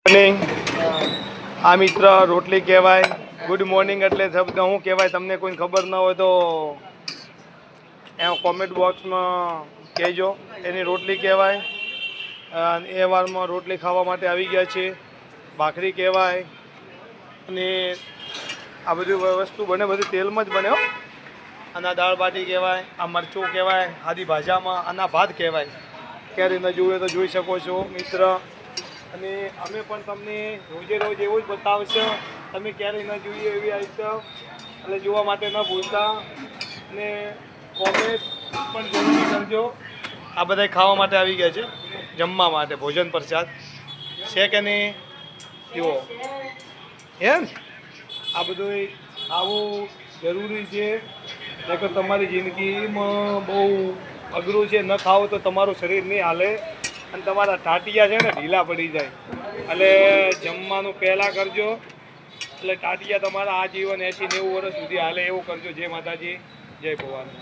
Morning આ મિત્ર રોટલી કહેવાય. ગુડ મોર્નિંગ એટલે શબ્દ શું કહેવાય તમને કોઈ ખબર ન હોય તો એ કોમેન્ટ બોક્સમાં કહેજો. એની રોટલી કહેવાય. એ વારમાં રોટલી ખાવા માટે આવી ગયા છે. ભાખરી કહેવાય. અને આ બધી વસ્તુ બને બધી તેલમાં જ બને. આના દાળ બાટી કહેવાય. આ મરચું કહેવાય આદિ ભાષામાં. આના ભાત કહેવાય. ક્યારે ન જોવે તો જોઈ શકો છો મિત્ર. અને અમે પણ તમને રોજે રોજ એવું જ બતાવશો. તમે ક્યારેય ન જોઈએ એવી આવશો એટલે જોવા માટે ન ભૂલતા. અને કોમેન્ટ પણ જરૂરી કરજો. આ બધા ખાવા માટે આવી ગયા છે, જમવા માટે ભોજન પ્રસાદ છે કે નહીં જુઓ. એમ આ બધું આવું જરૂરી છે. નહીંતર તમારી જિંદગીમાં બહુ અઘરું છે. ન ખાઓ તો તમારું શરીર નહીં હાલે અને તમારા ટાટિયા છે ને ઢીલા પડી જાય. એટલે જમવાનું પહેલાં કરજો એટલે ટાટિયા તમારા આજીવન 80-90 વર્ષ સુધી હાલે એવું કરજો. જય માતાજી, જય ભવાની.